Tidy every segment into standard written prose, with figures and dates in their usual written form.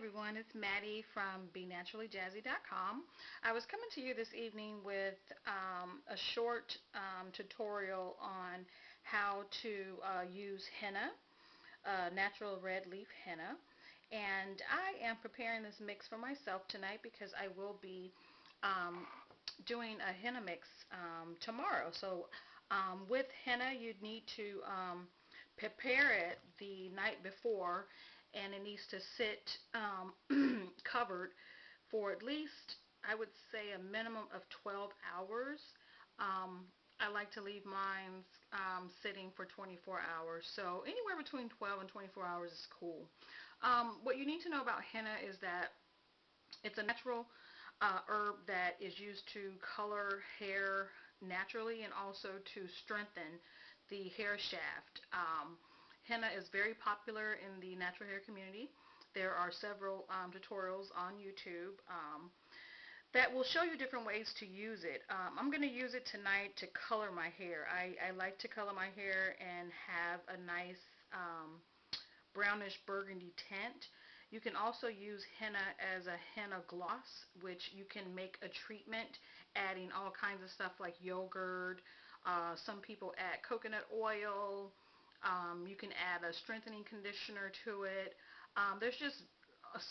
everyone, it's Maddie from BeNaturallyJazzy.com. I was coming to you this evening with a short tutorial on how to use henna, natural red leaf henna. And I am preparing this mix for myself tonight because I will be doing a henna mix tomorrow. So with henna, you'd need to prepare it the night before, and it needs to sit covered for at least, I would say, a minimum of 12 hours. I like to leave mine sitting for 24 hours, so anywhere between 12 and 24 hours is cool. What you need to know about henna is that it's a natural herb that is used to color hair naturally and also to strengthen the hair shaft. Henna is very popular in the natural hair community. There are several tutorials on YouTube that will show you different ways to use it. I'm going to use it tonight to color my hair. I like to color my hair and have a nice brownish burgundy tint. You can also use henna as a henna gloss, which you can make a treatment adding all kinds of stuff like yogurt. Some people add coconut oil. You can add a strengthening conditioner to it. There's just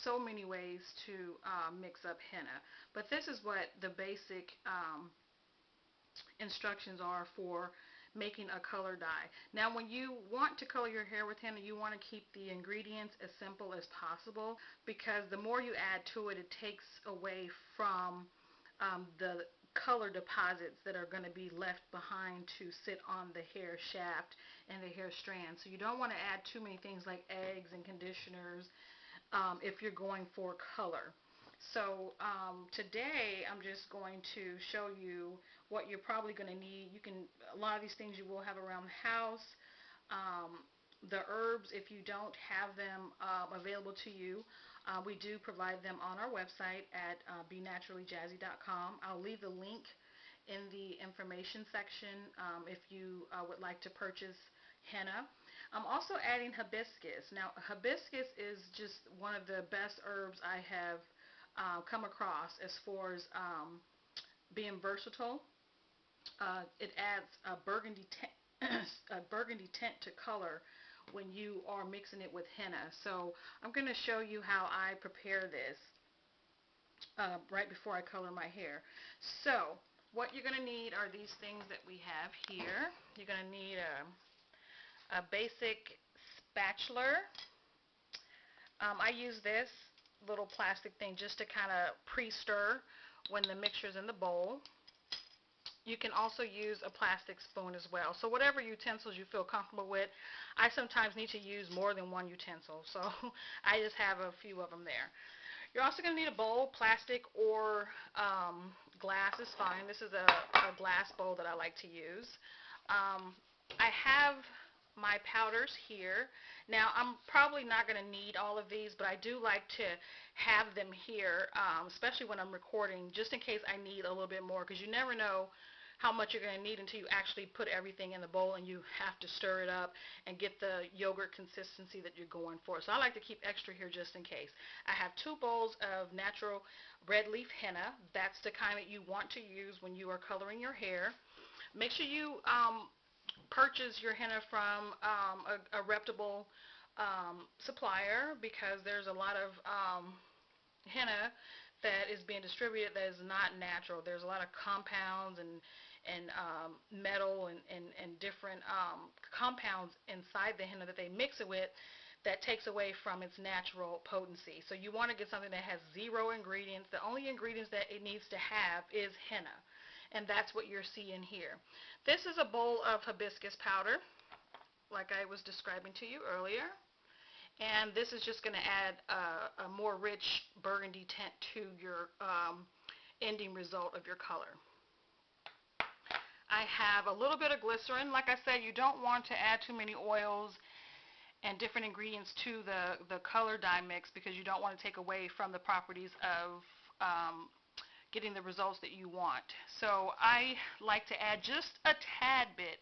so many ways to mix up henna. But this is what the basic instructions are for making a color dye. Now, when you want to color your hair with henna, you want to keep the ingredients as simple as possible, because the more you add to it, it takes away from the color deposits that are going to be left behind to sit on the hair shaft and the hair strand. So you don't want to add too many things like eggs and conditioners if you're going for color. So today I'm just going to show you what you're probably going to need. A lot of these things you will have around the house. The herbs, if you don't have them available to you, we do provide them on our website at BeNaturallyJazzy.com. I'll leave the link in the information section if you would like to purchase henna. I'm also adding hibiscus. Now, hibiscus is just one of the best herbs I have come across as far as being versatile. It adds a burgundy tint to color when you are mixing it with henna. So I'm going to show you how I prepare this right before I color my hair. So what you're going to need are these things that we have here. You're going to need a basic spatula. I use this little plastic thing just to kind of pre-stir when the mixture's in the bowl. You can also use a plastic spoon as well. So whatever utensils you feel comfortable with. I sometimes need to use more than one utensil, so I just have a few of them there. You're also going to need a bowl. Plastic or glass is fine. This is a glass bowl that I like to use. I have my powders here. Now, I'm probably not going to need all of these, but I do like to have them here, especially when I'm recording, just in case I need a little bit more, because you never know how much you're going to need until you actually put everything in the bowl and you have to stir it up and get the yogurt consistency that you're going for. So I like to keep extra here just in case. I have 2 bowls of natural red leaf henna. That's the kind that you want to use when you are coloring your hair. Make sure you purchase your henna from a reputable supplier, because there's a lot of henna that is being distributed that is not natural. There's a lot of compounds and metal and different compounds inside the henna that they mix it with that takes away from its natural potency. So you want to get something that has 0 ingredients. The only ingredients that it needs to have is henna, and that's what you're seeing here. This is a bowl of hibiscus powder, like I was describing to you earlier. And this is just going to add a more rich burgundy tint to your ending result of your color. I have a little bit of glycerin. Like I said, you don't want to add too many oils and different ingredients to the color dye mix, because you don't want to take away from the properties of getting the results that you want. So I like to add just a tad bit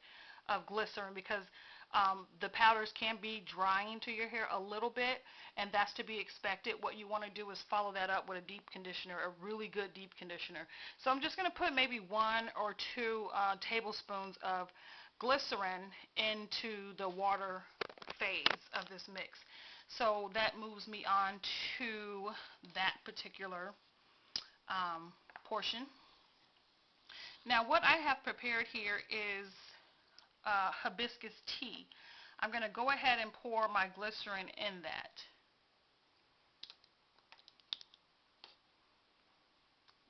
of glycerin, because The powders can be drying to your hair a little bit, and that's to be expected. What you want to do is follow that up with a deep conditioner, a really good deep conditioner. So I'm just going to put maybe 1 or 2 tablespoons of glycerin into the water phase of this mix. So that moves me on to that particular portion. Now what I have prepared here is hibiscus tea. I'm going to go ahead and pour my glycerin in that.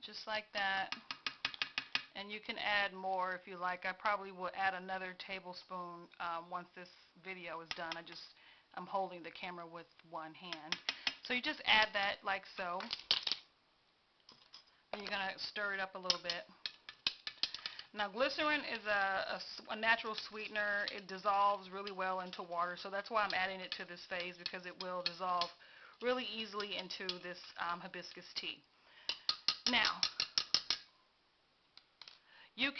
Just like that. And you can add more if you like. I probably will add another tablespoon once this video is done. I'm holding the camera with one hand. So you just add that like so. And you're going to stir it up a little bit. Now glycerin is a natural sweetener. It dissolves really well into water, so that's why I'm adding it to this phase, because it will dissolve really easily into this hibiscus tea. Now, you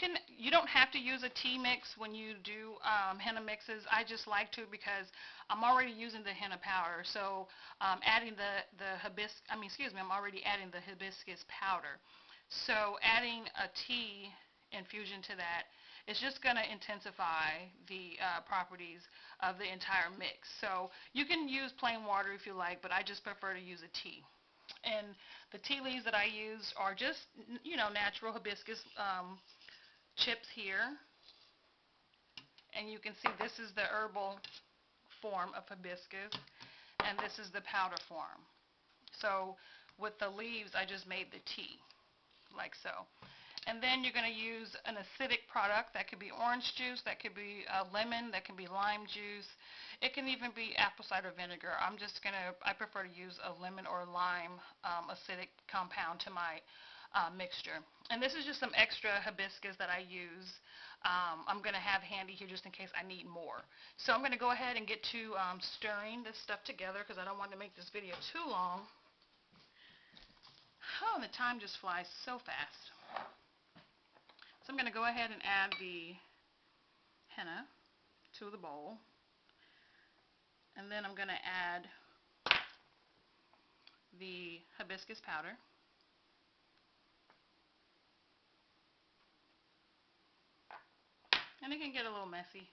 don't have to use a tea mix when you do henna mixes. I just like to because I'm already using the henna powder, so adding I'm already adding the hibiscus powder. So adding a tea infusion to that is just going to intensify the properties of the entire mix. So you can use plain water if you like, but I just prefer to use a tea. And the tea leaves that I use are just, natural hibiscus chips here. And you can see this is the herbal form of hibiscus, and this is the powder form. So with the leaves, I just made the tea, like so. And then you're going to use an acidic product. That could be orange juice, that could be lemon, that can be lime juice. It can even be apple cider vinegar. I prefer to use a lemon or lime acidic compound to my mixture. And this is just some extra hibiscus that I use. I'm going to have handy here just in case I need more. So I'm going to go ahead and get to stirring this stuff together because I don't want to make this video too long. Oh, the time just flies so fast. So I'm going to go ahead and add the henna to the bowl. And then I'm going to add the hibiscus powder. And it can get a little messy.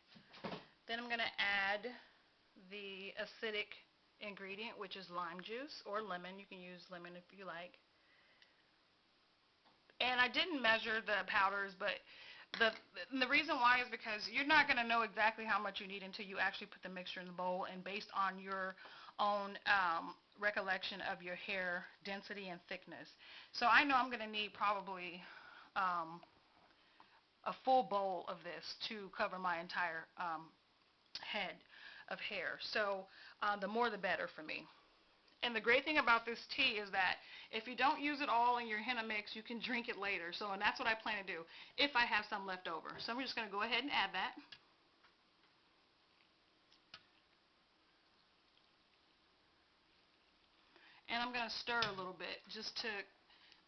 Then I'm going to add the acidic ingredient, which is lime juice or lemon. You can use lemon if you like. And I didn't measure the powders, but the reason why is because you're not going to know exactly how much you need until you actually put the mixture in the bowl, and based on your own recollection of your hair density and thickness. So I know I'm going to need probably a full bowl of this to cover my entire head of hair. So the more the better for me. And the great thing about this tea is that if you don't use it all in your henna mix, you can drink it later. And that's what I plan to do if I have some left over. So I'm just going to go ahead and add that. And I'm going to stir a little bit just to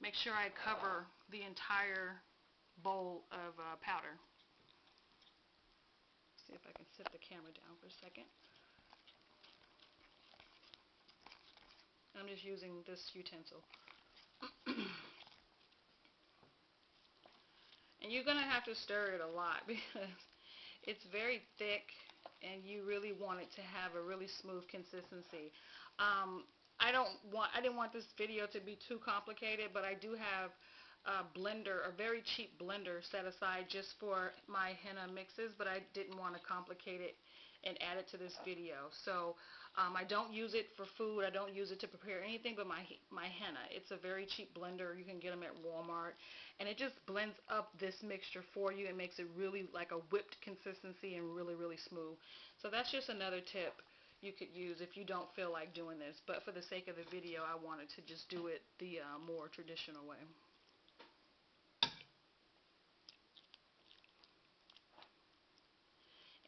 make sure I cover the entire bowl of powder. See if I can set the camera down for a second. I'm just using this utensil. And you're going to have to stir it a lot because it's very thick and you really want it to have a really smooth consistency. I didn't want this video to be too complicated, but I do have a blender, a very cheap blender set aside just for my henna mixes, but I didn't want to complicate it and add it to this video. So I don't use it for food. I don't use it to prepare anything but my henna. It's a very cheap blender. You can get them at Walmart, and it just blends up this mixture for you and makes it really like a whipped consistency and really, really smooth. So that's just another tip you could use if you don't feel like doing this. But for the sake of the video, I wanted to just do it the more traditional way.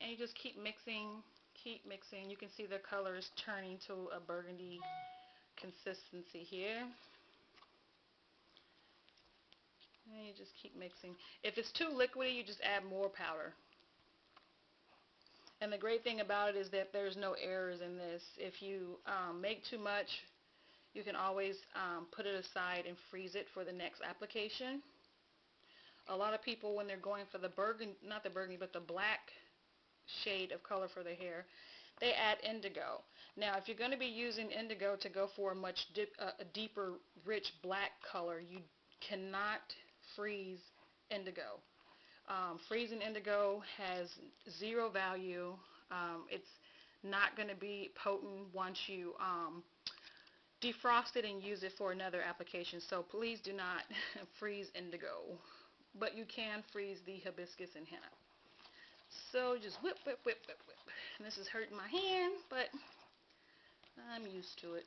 And you just keep mixing, keep mixing. You can see the color is turning to a burgundy consistency here. And you just keep mixing. If it's too liquidy, you just add more powder. And the great thing about it is that there's no errors in this. If you make too much, you can always put it aside and freeze it for the next application. A lot of people, when they're going for the burgundy, not the burgundy, but the black shade of color for their hair, they add indigo. Now, if you're going to be using indigo to go for a much deeper, rich black color, you cannot freeze indigo. Freezing indigo has zero value. It's not going to be potent once you defrost it and use it for another application. So please do not freeze indigo. But you can freeze the hibiscus and henna. So just whip, whip, whip, whip, whip. And this is hurting my hand, but I'm used to it.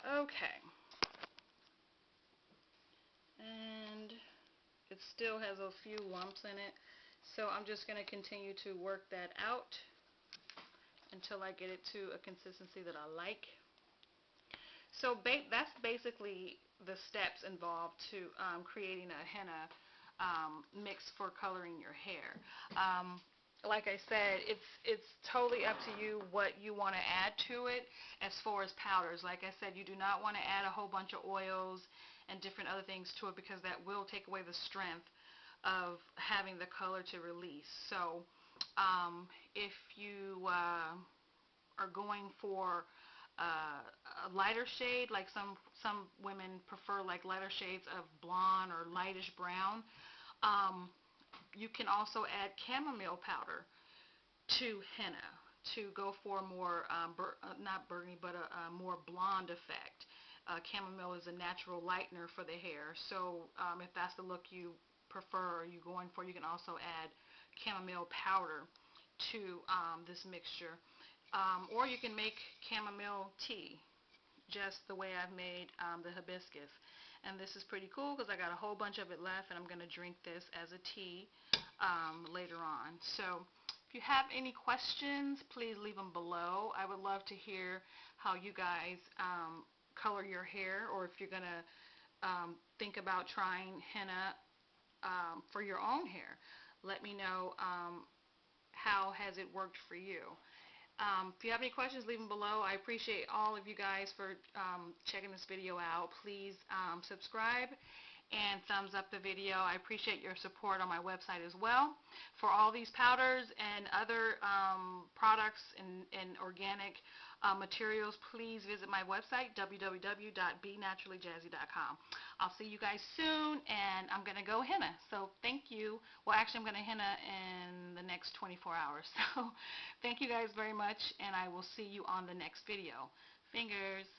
Okay. And it still has a few lumps in it. So I'm just going to continue to work that out until I get it to a consistency that I like. So that's basically the steps involved to creating a henna mix for coloring your hair. Like I said, it's totally up to you what you want to add to it as far as powders. Like I said, you do not want to add a whole bunch of oils and different other things to it, because that will take away the strength of having the color to release. So if you are going for a lighter shade, like some women prefer like lighter shades of blonde or lightish brown, you can also add chamomile powder to henna to go for more not burgundy, but a more blonde effect. Chamomile is a natural lightener for the hair, so if that's the look you prefer or you're going for, you can also add chamomile powder to this mixture. Or you can make chamomile tea, just the way I've made the hibiscus. And this is pretty cool because I got a whole bunch of it left, and I'm going to drink this as a tea later on. So if you have any questions, please leave them below. I would love to hear how you guys color your hair, or if you're going to think about trying henna for your own hair. Let me know how has it worked for you. If you have any questions, leave them below. I appreciate all of you guys for checking this video out. Please subscribe and thumbs up the video. I appreciate your support on my website as well. For all these powders and other products and organic materials, please visit my website, www.BeNaturallyJazzy.com. I'll see you guys soon, and I'm going to go henna. So thank you. Well, actually, I'm going to henna in the next 24 hours. So thank you guys very much, and I will see you on the next video. Fingers.